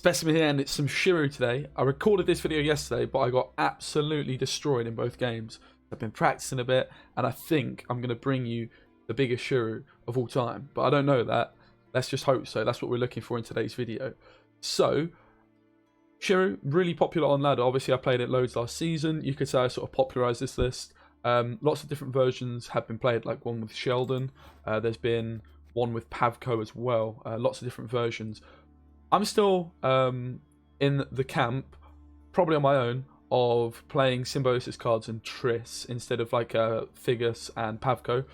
Specimen here, and it's some Schirru today. I recorded this video yesterday, but I got absolutely destroyed in both games. I've been practicing a bit, and I think I'm going to bring you the biggest Schirru of all time. But I don't know that. Let's just hope so. That's what we're looking for in today's video. So, Schirru, really popular on ladder. Obviously, I played it loads last season. You could say I sort of popularised this list. Lots of different versions have been played, like one with Sheldon. There's been one with Pavko as well. Lots of different versions. I'm still in the camp, probably on my own, of playing Symbiosis cards and Triss instead of like Figus and Pavko.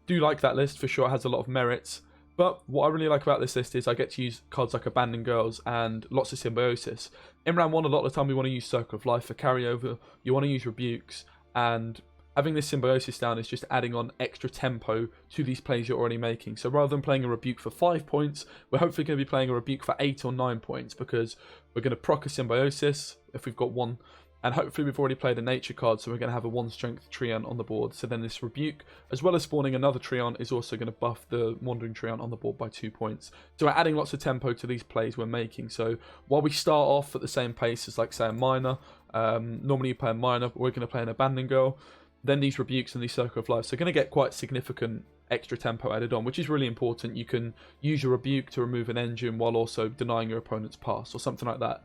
Do like that list for sure. It has a lot of merits. But what I really like about this list is I get to use cards like Abandoned Girls and lots of Symbiosis. In round 1, a lot of the time we want to use Circle of Life for carryover. You want to use Rebukes, and having this Symbiosis down is just adding on extra tempo to these plays you're already making. So rather than playing a Rebuke for 5 points, we're hopefully going to be playing a Rebuke for 8 or 9 points, because we're going to proc a Symbiosis if we've got one, and hopefully we've already played a Nature card, so we're going to have a 1 Strength Treant on the board. So then this Rebuke, as well as spawning another Treant, is also going to buff the Wandering Treant on the board by 2 points. So we're adding lots of tempo to these plays we're making. So while we start off at the same pace as, like, say, a Miner, normally you play a Miner, but we're going to play an Abandoned Girl. Then these Rebukes and these Circle of Life, so going to get quite significant extra tempo added on, which is really important. You can use your Rebuke to remove an engine while also denying your opponent's pass or something like that.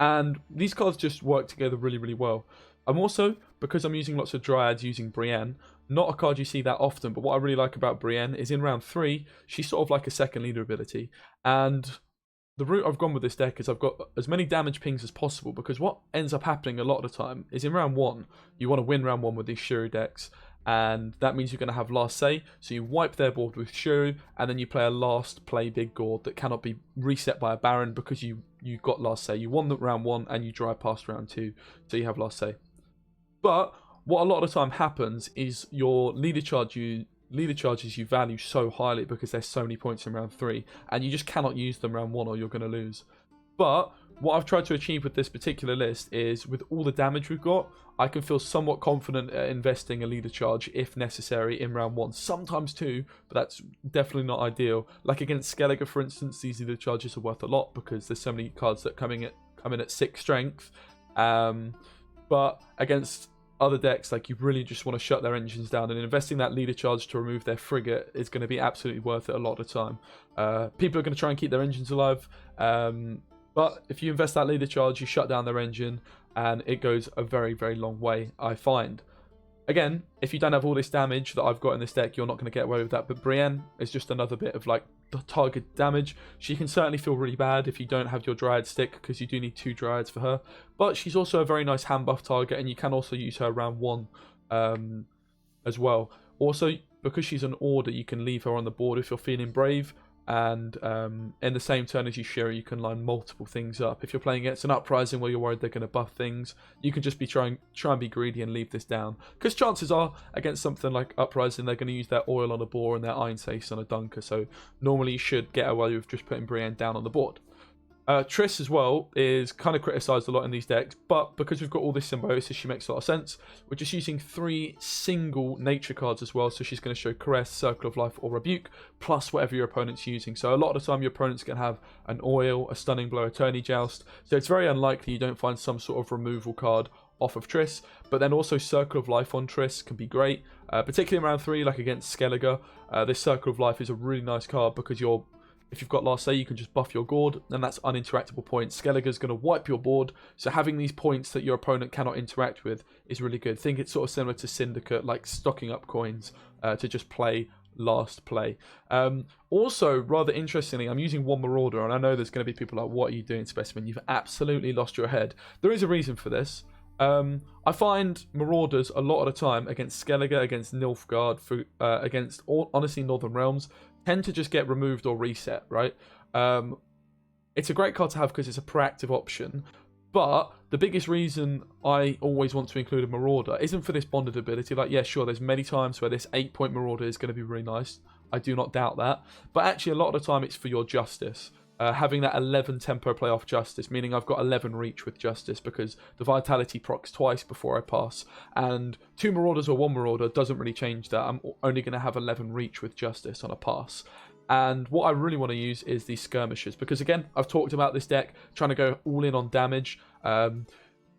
And these cards just work together really, really well. I'm also, because I'm using lots of Dryads using Brienne, not a card you see that often, but what I really like about Brienne is in round 3, she's sort of like a second leader ability. And the route I've gone with this deck is I've got as many damage pings as possible, because what ends up happening a lot of the time is in round 1, you want to win round 1 with these Schirru decks, and that means you're going to have last say, so you wipe their board with Schirru, and then you play a last play big gourd that cannot be reset by a Baron because you got last say. You won the round 1 and you drive past round 2, so you have last say. But what a lot of the time happens is your leader charges you value so highly because there's so many points in round 3, and you just cannot use them round 1 or you're going to lose. But what I've tried to achieve with this particular list is, with all the damage we've got, I can feel somewhat confident at investing a leader charge if necessary in round 1, sometimes 2, but that's definitely not ideal. Like against Skellige, for instance, these leader charges are worth a lot because there's so many cards that come in at 6 strength. But against other decks, like, you really just want to shut their engines down, and investing that leader charge to remove their frigate is going to be absolutely worth it a lot of the time. People are going to try and keep their engines alive, but if you invest that leader charge, you shut down their engine, and it goes a very, very long way, I find. Again, if you don't have all this damage that I've got in this deck, you're not going to get away with that. But Brienne is just another bit of, like, the target damage. She can certainly feel really bad if you don't have your Dryad stick, because you do need 2 Dryads for her. But she's also a very nice hand buff target, and you can also use her round 1 as well. Also, because she's an order, you can leave her on the board if you're feeling brave. And in the same turn as you Schirru, you can line multiple things up. If you're playing against an Uprising where you're worried they're going to buff things, you can just try and be greedy and leave this down. Because chances are, against something like Uprising, they're going to use their Oil on a Boar and their Iron Sace on a Dunker. So normally you should get away with just putting Brienne down on the board. Triss as well is kind of criticised a lot in these decks, but because we've got all this Symbiosis, she makes a lot of sense. We're just using 3 single Nature cards as well, so she's going to show Caress, Circle of Life, or Rebuke, plus whatever your opponent's using. So a lot of the time your opponent's going to have an Oil, a Stunning Blow, a Tourney Joust, so it's very unlikely you don't find some sort of removal card off of Triss. But then also Circle of Life on Triss can be great, particularly in round 3, like against Skellige. This Circle of Life is a really nice card because if you've got last say, you can just buff your gourd, and that's uninteractable points. Skellige's going to wipe your board, so having these points that your opponent cannot interact with is really good. I think it's sort of similar to Syndicate, like stocking up coins to just play last play. Also, rather interestingly, I'm using 1 Marauder, and I know there's going to be people like, what are you doing, Specimen? You've absolutely lost your head. There is a reason for this. I find Marauders a lot of the time against Skellige, against Nilfgaard, against honestly Northern Realms, tend to just get removed or reset, right? It's a great card to have because it's a proactive option, but the biggest reason I always want to include a Marauder isn't for this bonded ability. Like, yeah, sure, there's many times where this 8-point Marauder is going to be really nice. I do not doubt that. But actually, a lot of the time, it's for your Justice. Having that 11 tempo play off Justice, meaning I've got 11 reach with Justice because the Vitality procs twice before I pass, and 2 Marauders or 1 Marauder doesn't really change that. I'm only going to have 11 reach with Justice on a pass. And what I really want to use is these skirmishers, because again, I've talked about this deck trying to go all in on damage,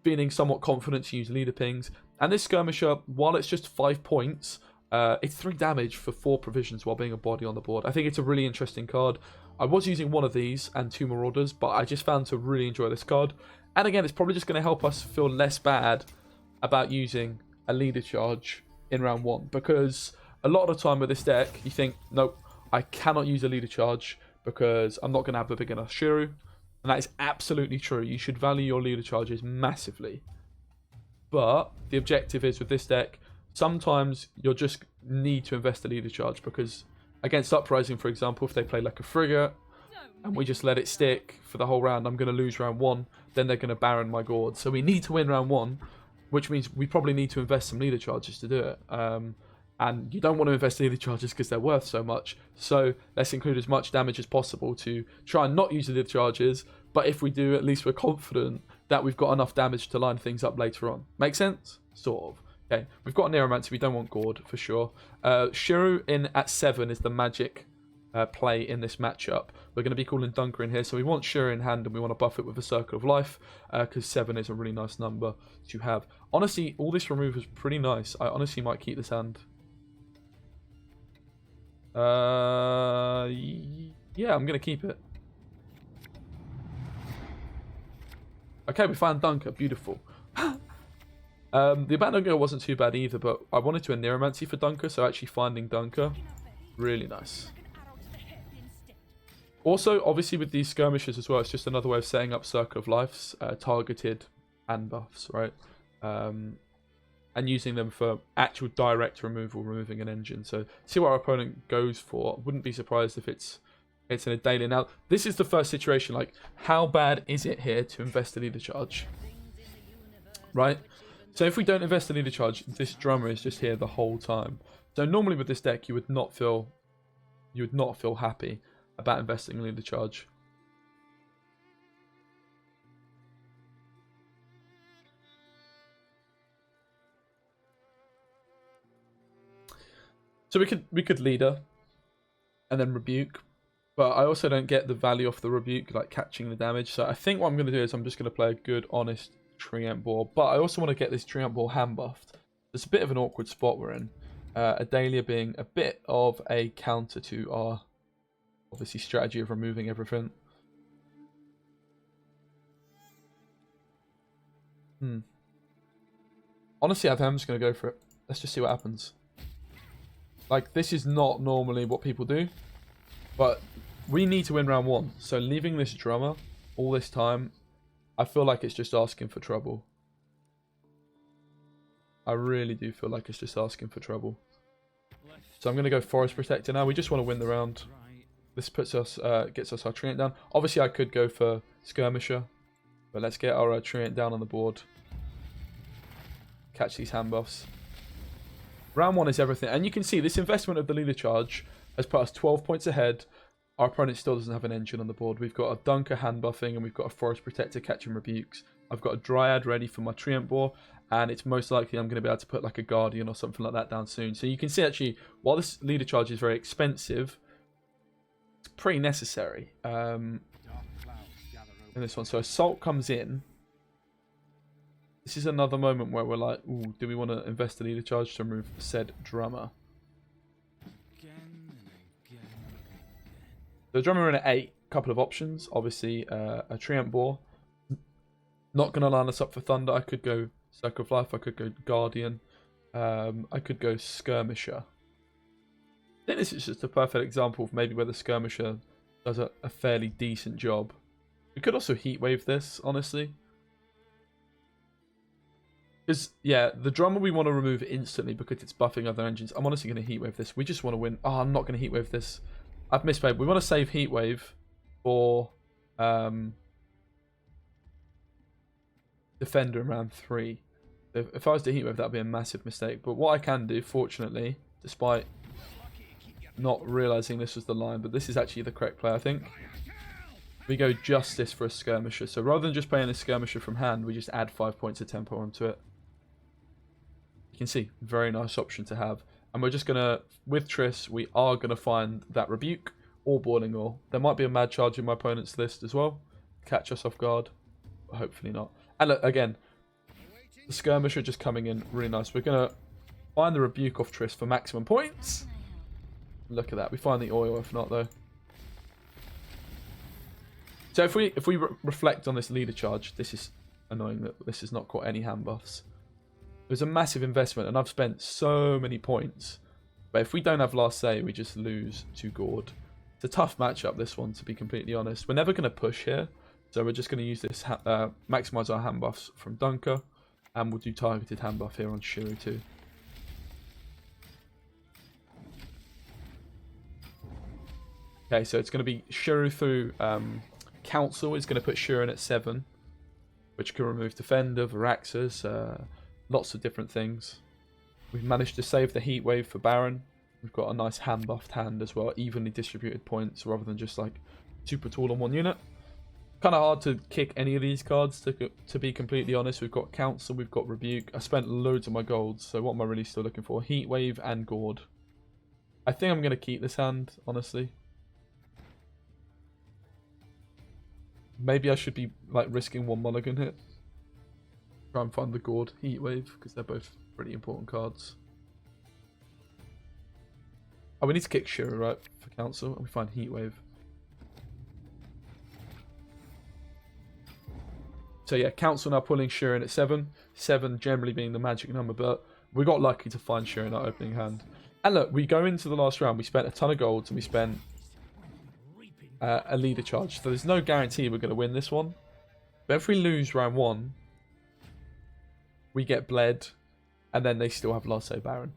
feeling somewhat confident to use leader pings. And this skirmisher, while it's just 5 points, it's 3 damage for 4 provisions while being a body on the board. I think it's a really interesting card. I was using one of these and 2 Marauders, but I just found to really enjoy this card. And again, it's probably just going to help us feel less bad about using a leader charge in round 1, because a lot of the time with this deck, you think, nope, I cannot use a leader charge because I'm not going to have a big enough Schirru. And that is absolutely true. You should value your leader charges massively. But the objective is with this deck, sometimes you'll just need to invest a leader charge, because against Uprising, for example, if they play like a frigate and we just let it stick for the whole round, I'm going to lose round 1. Then they're going to Baron my Gord. So we need to win round 1, which means we probably need to invest some leader charges to do it. And you don't want to invest leader charges because they're worth so much. So let's include as much damage as possible to try and not use the leader charges. But if we do, at least we're confident that we've got enough damage to line things up later on. Make sense? Sort of. Okay, we've got a Neuromancer. We don't want Gord for sure. Schirru in at 7 is the magic play in this matchup. We're going to be calling Dunker in here. So we want Schirru in hand and we want to buff it with a Circle of Life, because 7 is a really nice number to have. Honestly, all this removal is pretty nice. I honestly might keep this hand. Yeah, I'm going to keep it. Okay, we found Dunker. Beautiful. The Abandoned Girl wasn't too bad either, but I wanted to a Neuromancy for Dunker, so actually finding Dunker, really nice. Also, obviously with these skirmishes as well, it's just another way of setting up Circle of Life's targeted hand buffs, right? And using them for actual direct removal, removing an engine. So see what our opponent goes for. Wouldn't be surprised if it's in a daily. Now, this is the first situation, like, how bad is it here to invest a leader charge? Right? So if we don't invest a leader charge, this drummer is just here the whole time. So normally with this deck, you would not feel happy about investing a leader charge. So we could leader and then rebuke, but I also don't get the value off the rebuke, like catching the damage. So I think what I'm going to do is I'm just going to play a good, honest Treant Ball, but I also want to get this Treant Ball hand buffed. It's a bit of an awkward spot we're in. Adalia being a bit of a counter to our, obviously, strategy of removing everything. Honestly, I think I'm just going to go for it. Let's just see what happens. Like, this is not normally what people do, but we need to win round 1. So leaving this drummer all this time, I feel like it's just asking for trouble. I really do feel like it's just asking for trouble. So I'm going to go Forest Protector now. We just want to win the round. This puts us, gets us our Treant down. Obviously, I could go for Skirmisher, but let's get our Treant down on the board. Catch these hand buffs. Round 1 is everything. And you can see this investment of the leader charge has put us 12 points ahead. Our opponent still doesn't have an engine on the board. We've got a Dunker hand buffing and we've got a Forest Protector catching rebukes. I've got a Dryad ready for my Treant Ball, and it's most likely I'm going to be able to put like a Guardian or something like that down soon. So you can see actually, while this leader charge is very expensive, it's pretty necessary in this one. So Assault comes in. This is another moment where we're like, ooh, do we want to invest a leader charge to remove said drummer? The drummer in at 8, couple of options. Obviously, a Treant Ball. Not going to line us up for Thunder. I could go Circle of Life. I could go Guardian. I could go Skirmisher. I think this is just a perfect example of maybe where the Skirmisher does a fairly decent job. We could also Heatwave this, honestly. Because, yeah, the drummer we want to remove instantly because it's buffing other engines. I'm honestly going to Heatwave this. We just want to win. Oh, I'm not going to Heatwave this. I've misplayed. We want to save Heatwave for Defender in round 3. If I was to Heatwave, that would be a massive mistake. But what I can do, fortunately, despite not realising this was the line, but this is actually the correct play, I think. We go Justice for a Skirmisher. So rather than just playing a Skirmisher from hand, we just add 5 points of tempo onto it. You can see, very nice option to have. And we're just going to, with Triss, we are going to find that Rebuke. or boiling oil. There might be a mad charge in my opponent's list as well. Catch us off guard. But hopefully not. And look, again, the skirmisher just coming in really nice. We're going to find the rebuke off Triss for maximum points. Look at that. We find the oil if not, though. So if we reflect on this leader charge, this is annoying that this has not got any hand buffs. It was a massive investment, and I've spent so many points. But if we don't have last say, we just lose to Gord. It's a tough matchup, this one, to be completely honest. We're never going to push here, so we're just going to use this, maximize our hand buffs from Dunker, and we'll do targeted hand buff here on Schirru too. Okay, so it's going to be Schirru through Council is going to put Schirru in at 7, which can remove Defender, Varaxas, lots of different things. We've managed to save the Heat Wave for Baron. We've got a nice hand buffed hand as well, evenly distributed points rather than just like super tall on one unit. Kind of hard to kick any of these cards, to be completely honest. We've got Council, we've got Rebuke. I spent loads of my golds, so what am I really still looking for? Heat Wave and Gord. I think I'm going to keep this hand, honestly. Maybe I should be like risking one mulligan hit. Try and find the Gord Heat Wave, because they're both pretty important cards. Oh, we need to kick Schirru, right, for Council, and we find Heat Wave. So yeah, Council now pulling Schirru in at 7. 7 generally being the magic number, but we got lucky to find Schirru in our opening hand. And look, we go into the last round, we spent a ton of golds, and we spent a leader charge. So there's no guarantee we're going to win this one. But if we lose round 1, we get bled, and then they still have last say Baron.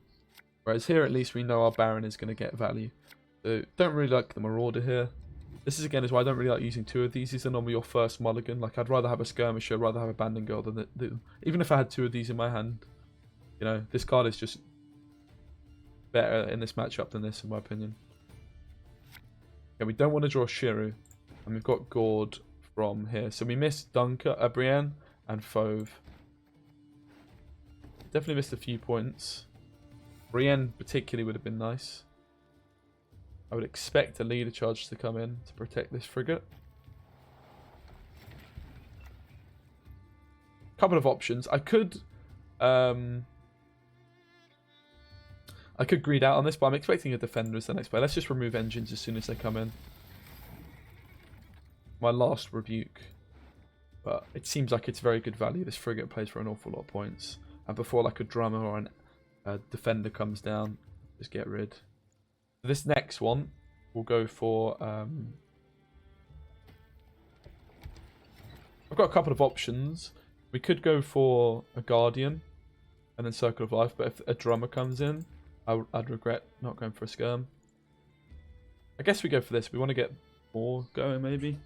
Whereas here, at least we know our Baron is going to get value. So don't really like the Marauder here. This is again is why I don't really like using 2 of these. These are normally your first mulligan. Like I'd rather have a Skirmisher, I'd rather have a Banding Girl than even if I had 2 of these in my hand. You know, this card is just better in this matchup than this, in my opinion. Okay, we don't want to draw Schirru, and we've got Gord from here. So we missed Dunker, Brienne, and Fauve. Definitely missed a few points. Brienne particularly would have been nice. I would expect a leader charge to come in to protect this frigate. Couple of options. I could greed out on this, but I'm expecting a defender as the next play. Let's just remove engines as soon as they come in. My last rebuke. But it seems like it's very good value. This frigate plays for an awful lot of points. And before like a drummer or a defender comes down, just get rid. This next one will go for... I've got a couple of options. We could go for a Guardian and then Circle of Life, but if a drummer comes in, I'd regret not going for a Skirm. I guess we go for this. We want to get more going, maybe.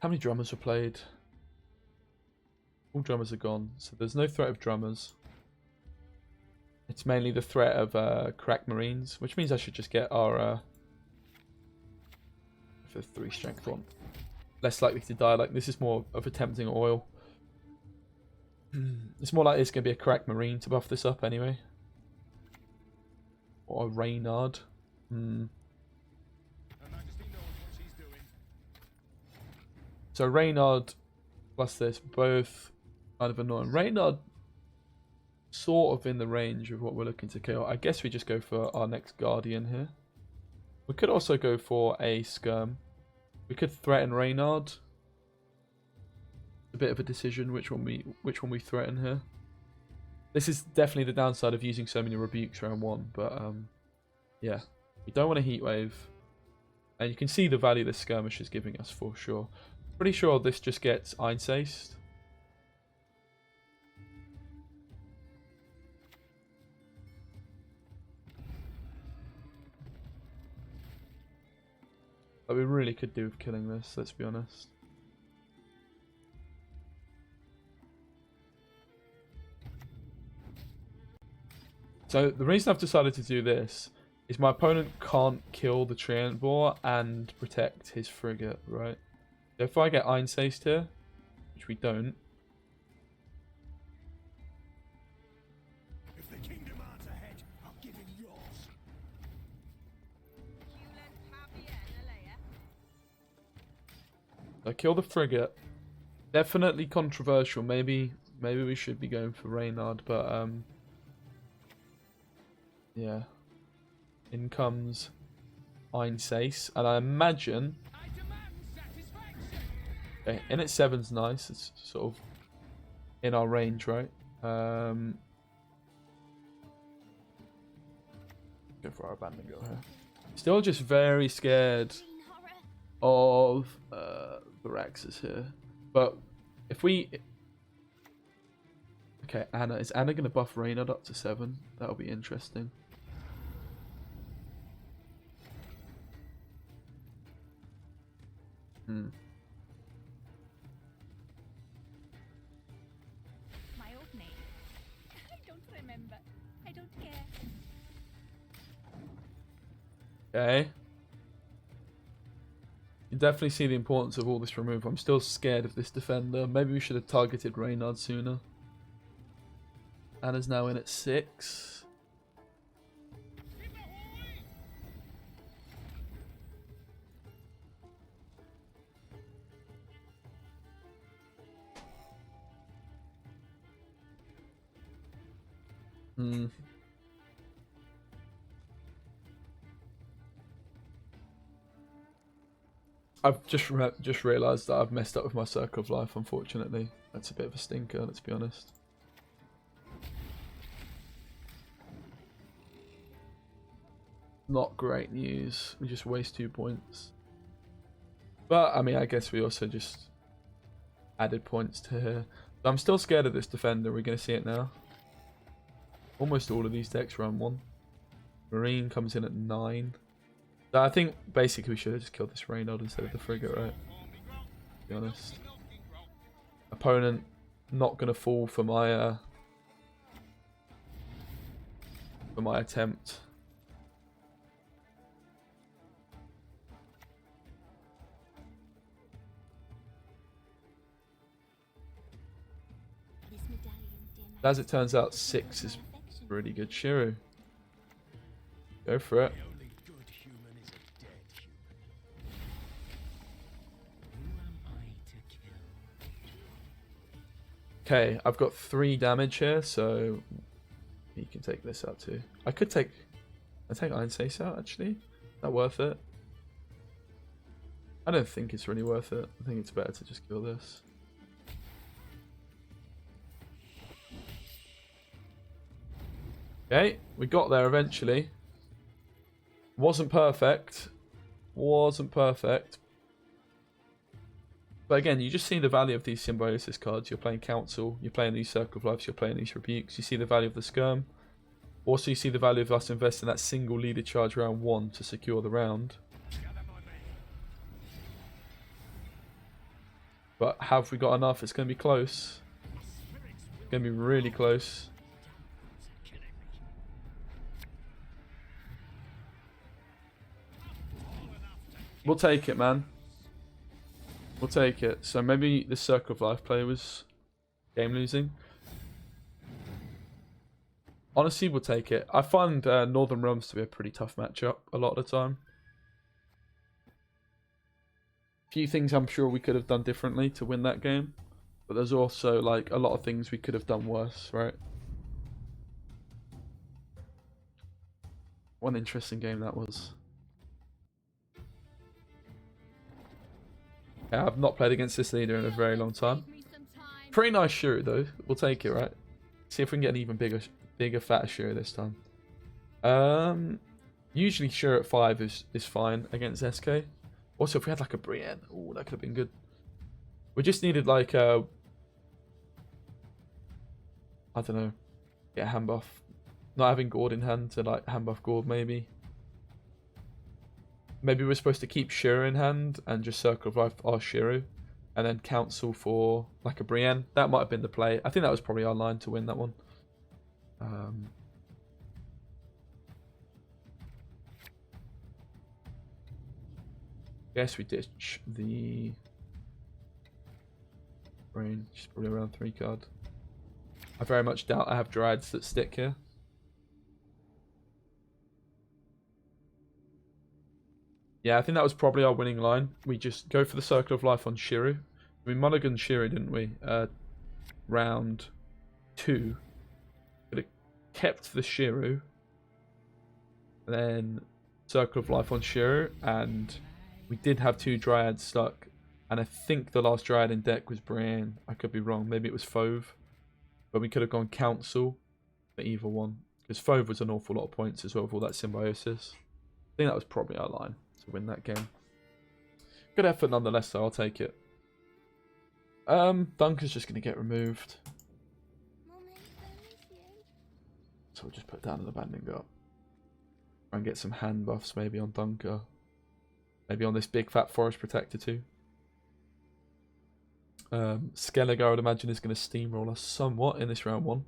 How many drummers were played? All drummers are gone, so there's no threat of drummers. It's mainly the threat of crack marines, which means I should just get our 3 strength one. Less likely to die. Like this is more of a tempting oil. It's more likely it's going to be a crack marine to buff this up anyway. Or a Reynard. So Reynard plus this, both kind of annoying. Reynard sort of in the range of what we're looking to kill. I guess we just go for our next Guardian here. We could also go for a Skirm. We could threaten Reynard. A bit of a decision which one we threaten here. This is definitely the downside of using so many rebukes round 1, but yeah, we don't want a Heat Wave, and you can see the value this skirmish is giving us for sure. Pretty sure this just gets Einsaced. But we really could do with killing this, let's be honest. So the reason I've decided to do this is my opponent can't kill the Treant Boar and protect his frigate, right? So if I get Einsaced here, which we don't. If the kingdom arms ahead, I'll give him yours. Kill the frigate. Definitely controversial. Maybe we should be going for Reynard, but yeah. In comes Einsace, and I imagine. Okay, in at 7's nice. It's sort of in our range, right? Go for our abandon girl here. Still just very scared of the Raxus here. But if we... Okay, Anna. Is Anna going to buff Reynard up to 7? That'll be interesting. Hmm. My old name. I don't remember. I don't care. Okay. You definitely see the importance of all this removal. I'm still scared of this defender. Maybe we should have targeted Reynard sooner. Anna's now in at 6. I've just realised that I've messed up with my circle of life, unfortunately. That's a bit of a stinker, let's be honest. Not great news. We just waste 2 points. But, I mean, I guess we also just added points to here. But I'm still scared of this defender. We're going to see it now. Almost all of these decks run 1. Marine comes in at 9. So I think basically we should have just killed this Reynard instead of the frigate, right? To be honest. Opponent not going to fall for my attempt. As it turns out, 6 is really good. Schirru. Go for it. Okay, I've got 3 damage here, so you can take this out too. I take Einsace out actually. Is that worth it? I don't think it's really worth it. I think it's better to just kill this. Okay, we got there eventually. Wasn't perfect. Wasn't perfect. But again, you just see the value of these Symbiosis cards. You're playing Council, you're playing these Circle of Lives, you're playing these Rebukes. You see the value of the Skirm. Also, you see the value of us investing that single leader charge round 1 to secure the round. But have we got enough? It's going to be close. It's going to be really close. We'll take it, man. We'll take it. So maybe the Circle of Life play was game losing. Honestly, we'll take it. I find Northern Realms to be a pretty tough matchup a lot of the time. A few things I'm sure we could have done differently to win that game. But there's also like a lot of things we could have done worse, right? What an interesting game that was. Yeah, I've not played against this leader in a very long time. Pretty nice Schirru though. We'll take it, right? See if we can get an even bigger, fatter Schirru this time. Usually Schirru at 5 is fine against SK. Also, if we had like a Brienne, oh, that could have been good. We just needed like a, I don't know, get a hand buff. Not having Gord in hand to like hand buff Gord maybe. Maybe we're supposed to keep Schirru in hand and just Circle of Life our Schirru. And then Council for like a Brienne. That might have been the play. I think that was probably our line to win that one. Guess we ditch the brain. She's probably around 3 card. I very much doubt I have Dryads that stick here. Yeah, I think that was probably our winning line. We just go for the Circle of Life on Schirru. We mulliganed Schirru, didn't we? Round 2. Could have kept the Schirru. Then Circle of Life on Schirru. And we did have 2 Dryads stuck. And I think the last Dryad in deck was Brienne. I could be wrong. Maybe it was Fauve. But we could have gone Council for either one. Because Fauve was an awful lot of points as well with all that Symbiosis. I think that was probably our line to win that game. Good effort nonetheless, though. I'll take it. Dunker's just going to get removed. So we'll just put down an Abandoned Gut. Try and get some hand buffs maybe on Dunker. Maybe on this big fat Forest Protector too. Skellige, I would imagine, is going to steamroll us somewhat in this round 1.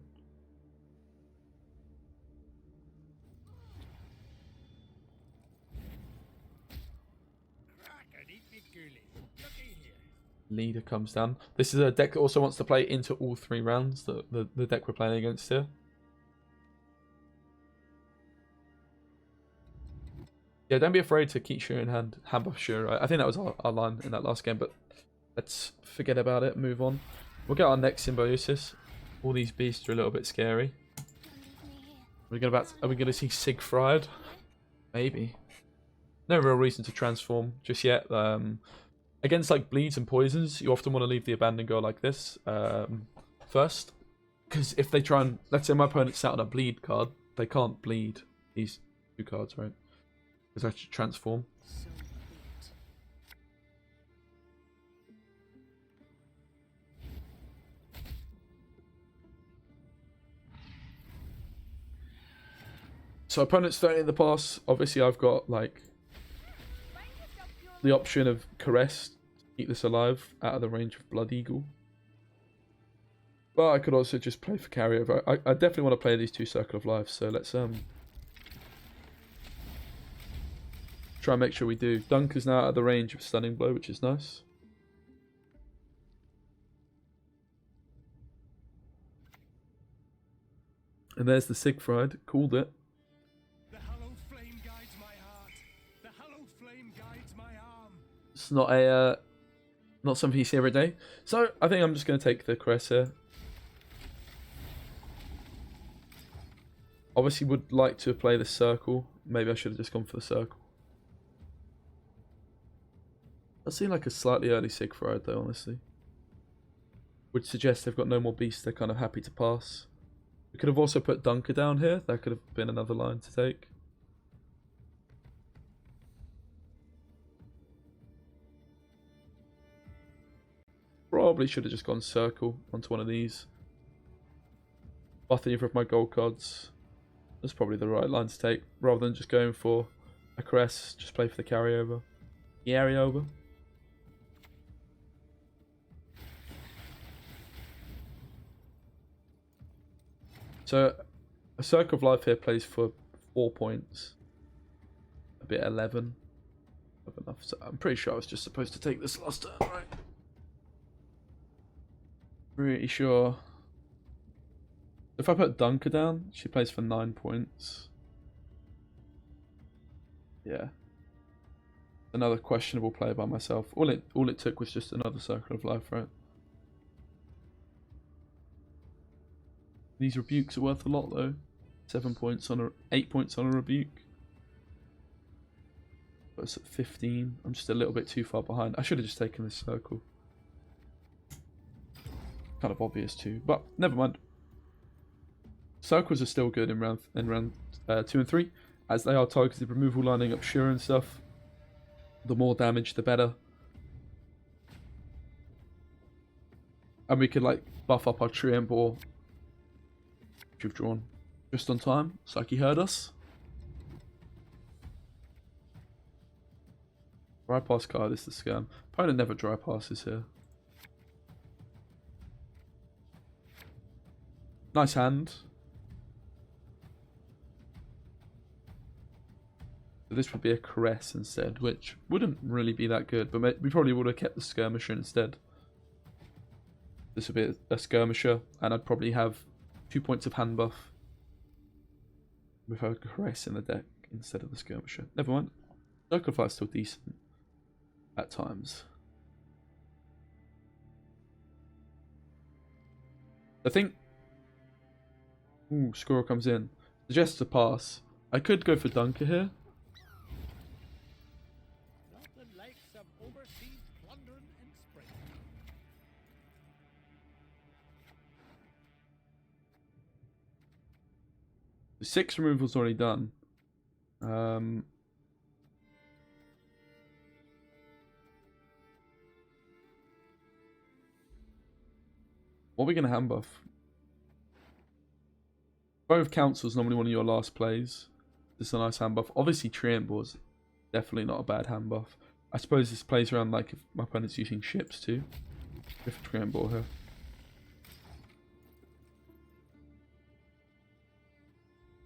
Leader comes down. This is a deck that also wants to play into all 3 rounds, the deck we're playing against here. Yeah, don't be afraid to keep Schirru in hand. Hand buff Schirru. I think that was our line in that last game, but let's forget about it, move on. We'll get our next Symbiosis. All these beasts are a little bit scary. Are we gonna see Siegfried? Maybe. No real reason to transform just yet. Against like bleeds and poisons, you often want to leave the Abandoned Girl like this first. Because if they try and... Let's say my opponent sat on a bleed card. They can't bleed these 2 cards, right? Because I should transform. So opponent's thrown in the pass. Obviously I've got like the option of Caress to keep this alive out of the range of Blood Eagle. But I could also just play for carryover. I definitely want to play these 2 Circle of Life, so let's try and make sure we do. Dunker's now out of the range of Stunning Blow, which is nice. And there's the Siegfried. Called it. It's not a not something you see every day. So I think I'm just going to take the Caress here. Obviously would like to play the Circle. Maybe I should have just gone for the Circle. I seem like a slightly early Siegfried though, honestly. Would suggest they've got no more beasts, they're kind of happy to pass. We could have also put Dunker down here. That could have been another line to take. Probably should have just gone Circle onto one of these. Buff either of my gold cards. That's probably the right line to take. Rather than just going for a Caress, just play for the carryover. Carryover. So a Circle of Life here plays for 4 points. A bit 11. Enough. So I'm pretty sure I was just supposed to take this last turn, right? Pretty sure. If I put Dunker down, she plays for 9 points. Yeah. Another questionable play by myself. All it took was just another Circle of Life, right? These rebukes are worth a lot though. 7 points on 8 points on a rebuke. But it's at 15. I'm just a little bit too far behind. I should have just taken this Circle. Kind of obvious too, but never mind. Circles are still good in round 2 and 3, as they are targeted removal, lining up Schirru and stuff. The more damage, the better. And we could like buff up our Treant Boar, which we've drawn just on time. Psyche heard us. Dry pass card is the scam. Opponent never dry passes here. Nice hand. So this would be a Caress instead, which wouldn't really be that good, but we probably would have kept the Skirmisher instead. This would be a Skirmisher, and I'd probably have 2 points of hand buff with a Caress in the deck instead of the Skirmisher. Never mind. Circle of Life's still decent at times. I think... Ooh, Squirrel comes in. Suggests a pass. I could go for Dunker here. Nothing like some overseas plundering in spring. The 6 removal's already done. What are we going to hand buff? Both Council's normally one of your last plays. This is a nice hand buff. Obviously, Treantbor's definitely not a bad hand buff. I suppose this plays around like if my opponent's using ships too. If Treantbor here.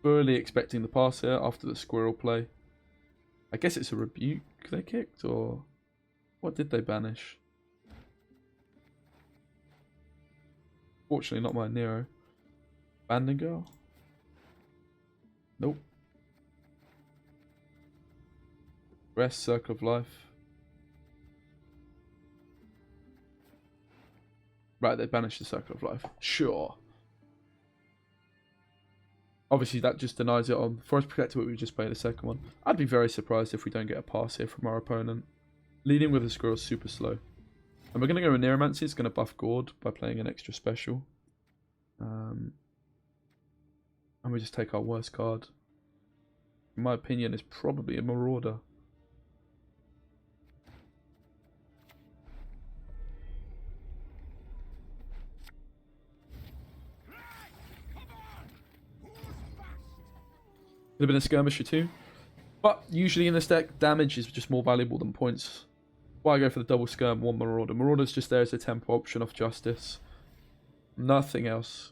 Fully expecting the pass here after the Squirrel play. I guess it's a Rebuke they kicked, or what did they banish? Fortunately, not my Nero. Banding Girl? Nope. Rest, Circle of Life. Right, they banished the Circle of Life. Sure. Obviously, that just denies it on Forest Protector, but we just played the second one. I'd be very surprised if we don't get a pass here from our opponent. Leading with a Squirrel is super slow. And we're going to go with Neuromancy. It's going to buff Gord by playing an extra special. And we just take our worst card. In my opinion, is probably a Marauder. Could have been a Skirmisher too. But usually in this deck, damage is just more valuable than points. Why go for the double Skirm, one Marauder? Marauder's just there as a tempo option off Justice. Nothing else.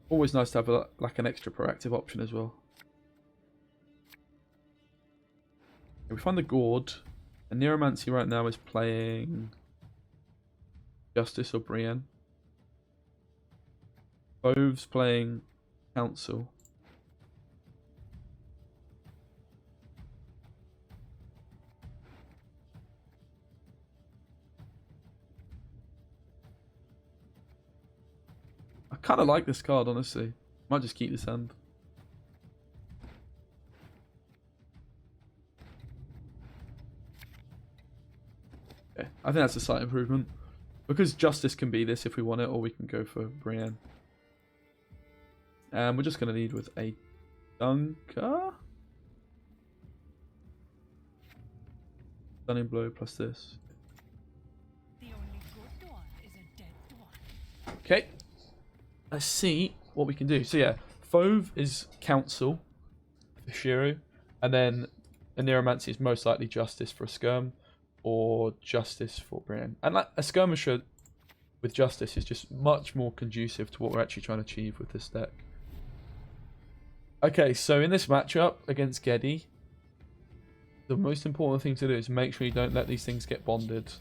Always nice to have like an extra proactive option as well. We find the Gord. And Neuromancy right now is playing Justice or Brienne. Bove's playing Council. I kind of like this card, honestly. Might just keep this hand. Yeah, I think that's a slight improvement. Because Justice can be this if we want it, or we can go for Brienne. And we're just going to lead with a Dunker. Stunning Blow plus this. The only good one is a dead one. Okay. Let's see what we can do. So yeah, Fove is Council for Schirru, and then a Neuromancy is most likely Justice for a Skirm, or Justice for Brienne. And like a Skirmisher with Justice is just much more conducive to what we're actually trying to achieve with this deck. Okay, so in this matchup against Geddy, the most important thing to do is make sure you don't let these things get bonded.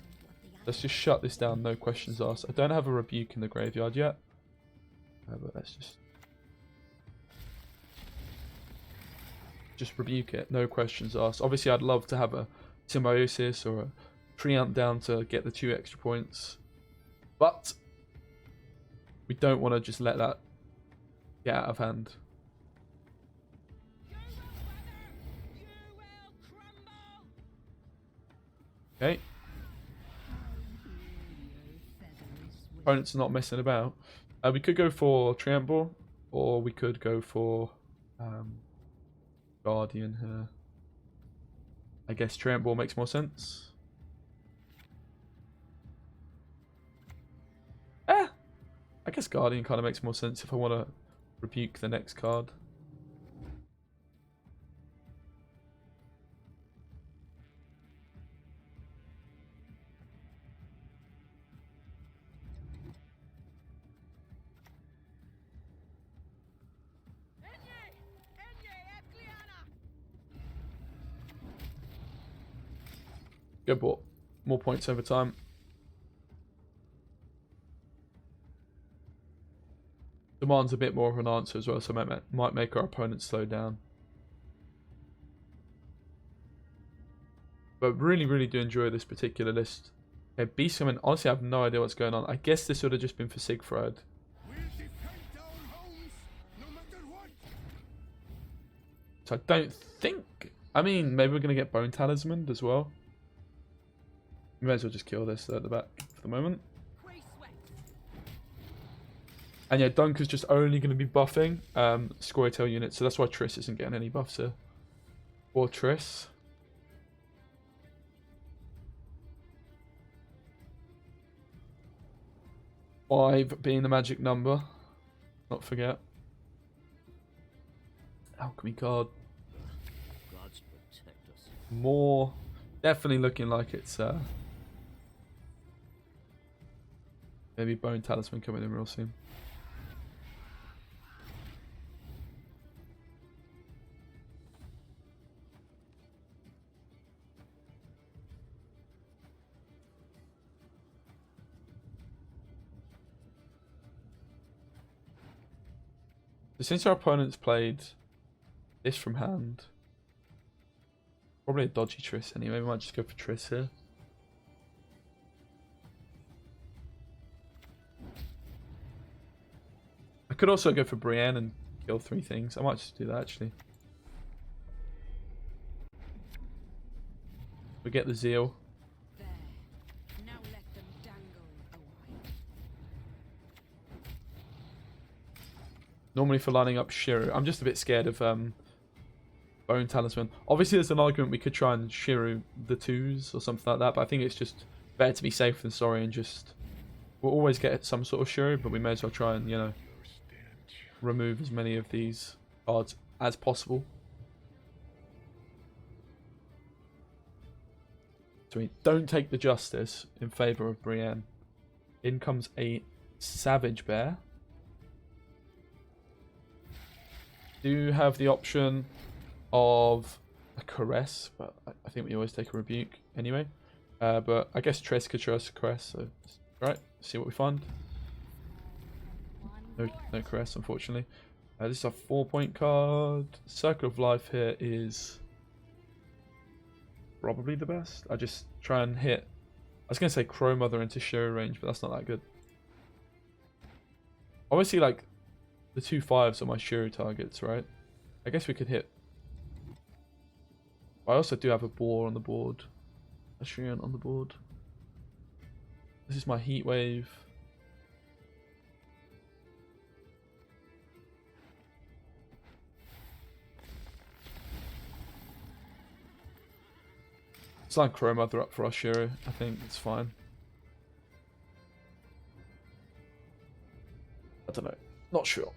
Let's just shut this down, no questions asked. I don't have a Rebuke in the graveyard yet. But let's just rebuke it, no questions asked. Obviously I'd love to have a Symbiosis or a Treant down to get the 2 extra points, but we don't want to just let that get out of hand. Okay. Opponent's not messing about. We could go for Treantbor, or we could go for Guardian here. I guess Treantbor makes more sense. I guess Guardian kind of makes more sense if I want to rebuke the next card. Good ball. More points over time. Demands a bit more of an answer as well, so might make our opponent slow down. But really, really do enjoy this particular list. Okay, Beast coming. Honestly, I have no idea what's going on. I guess this would have just been for Sigfrid. We'll defend our homes, no matter what. So I don't think... I mean, maybe we're going to get Bone Talisman as well. We may as well just kill this at the back for the moment. And yeah, Dunker's just only going to be buffing Squirrel units, so that's why Triss isn't getting any buffs here. Or Triss. Five being the magic number. Not forget. Alchemy card. Gods protect us. More. Definitely looking like it's maybe Bone Talisman coming in real soon. So since our opponent's played this from hand, probably a dodgy Triss anyway. We might just go for Triss here. I could also go for Brienne and kill 3 things. I might just do that actually. We get the Zeal. There. Now let them dangle a while. Normally for lining up Schirru. I'm just a bit scared of Bone Talisman. Obviously there's an argument we could try and Schirru the 2s or something like that, but I think it's just better to be safe than sorry and just... We'll always get some sort of Schirru, but we may as well try and, you know, remove as many of these cards as possible. So we don't take the Justice in favour of Brienne. In comes a Savage Bear. Do have the option of a Caress, but I think we always take a Rebuke anyway. But I guess Triss could show us a Caress, so right, see what we find. No Caress, unfortunately. This is a 4-point card. Circle of Life here is probably the best. I just try and hit... I was going to say Crow Mother into Schirru range, but that's not that good. Obviously, like, the 2 5s are my Schirru targets, right? I guess we could hit... I also do have a Boar on the board. A Shrian on the board. This is my Heat Wave. Let's line Crow Mother up for our Schirru. I think it's fine. I don't know. Not sure.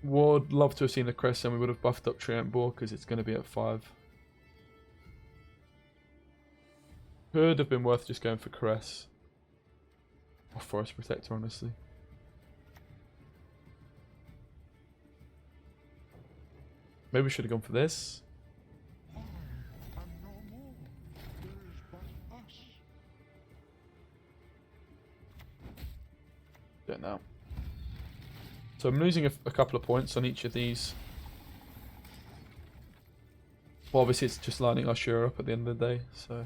Would love to have seen the Crest and we would have buffed up Treant Boar because it's going to be at 5. Could have been worth just going for Caress. Or Forest Protector, honestly. Maybe we should have gone for this. I am no more. There is but us. Don't know. So I'm losing a couple of points on each of these. Well, obviously it's just lining our Schirru up at the end of the day, so...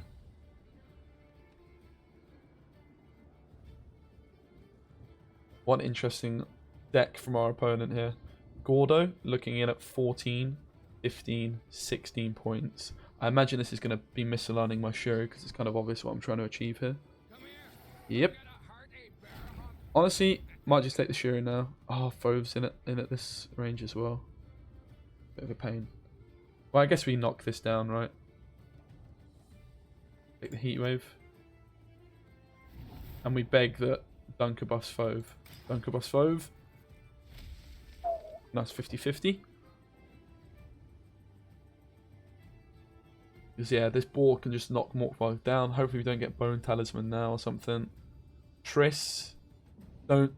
One interesting deck from our opponent here. Gordo looking in at 14, 15, 16 points. I imagine this is going to be misaligning my Schirru because it's kind of obvious what I'm trying to achieve here. Yep. Honestly, might just take the Schirru now. Oh, Fove's in at this range as well. Bit of a pain. Well, I guess we knock this down, right? Take the Heat Wave. And we beg that Dunker buffs Fove. Dunker buffs Fove. That's 50-50. Because yeah, this Boar can just knock Morkvarg down. Hopefully we don't get Bone Talisman now or something. Triss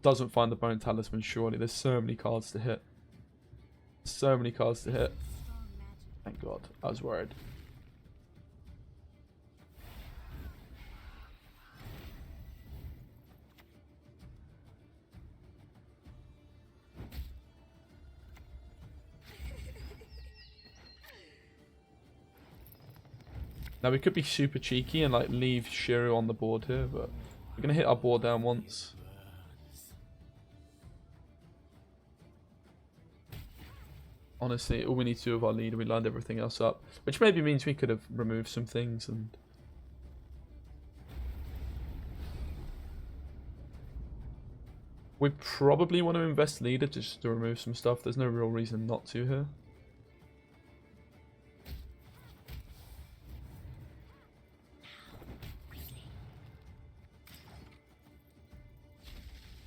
doesn't find the Bone Talisman, surely. There's so many cards to hit. So many cards to hit. Thank God. I was worried. Now we could be super cheeky and like leave Schirru on the board here, but we're gonna hit our board down once. Honestly, all we need to do with our leader, we lined everything else up, which maybe means we could have removed some things and. We probably want to invest leader just to remove some stuff. There's no real reason not to here.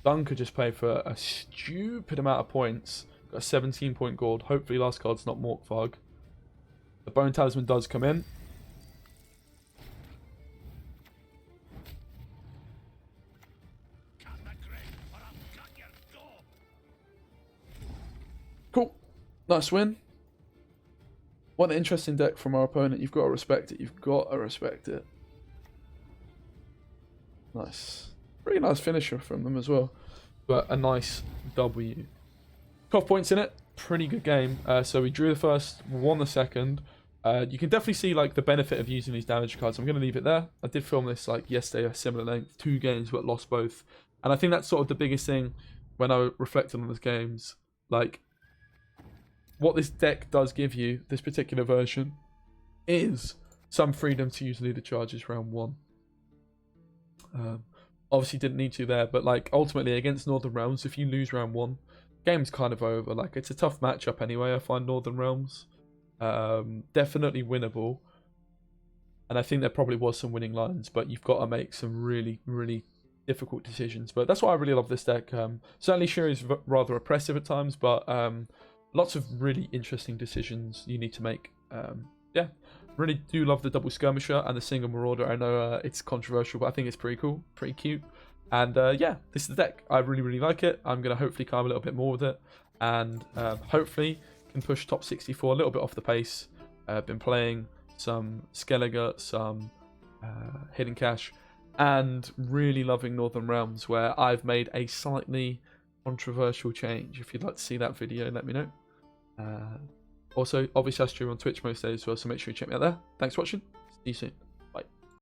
Dun could just play for a stupid amount of points. Got a 17-point gold. Hopefully last card's not Morkvarg. The Bone Talisman does come in. Cool. Nice win. What an interesting deck from our opponent. You've got to respect it. You've got to respect it. Nice. Pretty nice finisher from them as well. But a nice W. 12 points in it. Pretty good game. So we drew the first, won the second. You can definitely see like the benefit of using these damage cards. I'm going to leave it there. I did film this like yesterday, a similar length. 2 games but lost both. And I think that's sort of the biggest thing when I reflected on those games. Like, what this deck does give you, this particular version, is some freedom to use leader charges round 1. Obviously didn't need to there, but like ultimately against Northern Realms, if you lose round 1, game's kind of over. Like, it's a tough matchup anyway, I find Northern Realms. Definitely winnable. And I think there probably was some winning lines, but you've got to make some really, really difficult decisions. But that's why I really love this deck. Certainly Schirru is rather oppressive at times, but lots of really interesting decisions you need to make. Yeah, really do love the double skirmisher and the single marauder. I know it's controversial, but I think it's pretty cool, pretty cute. And yeah, this is the deck. I really, really like it. I'm going to hopefully climb a little bit more with it. And hopefully can push top 64 a little bit off the pace. Been playing some Skellige, some Hidden Cache, and really loving Northern Realms, where I've made a slightly controversial change. If you'd like to see that video, let me know. Also, obviously I stream on Twitch most days as well, so make sure you check me out there. Thanks for watching. See you soon.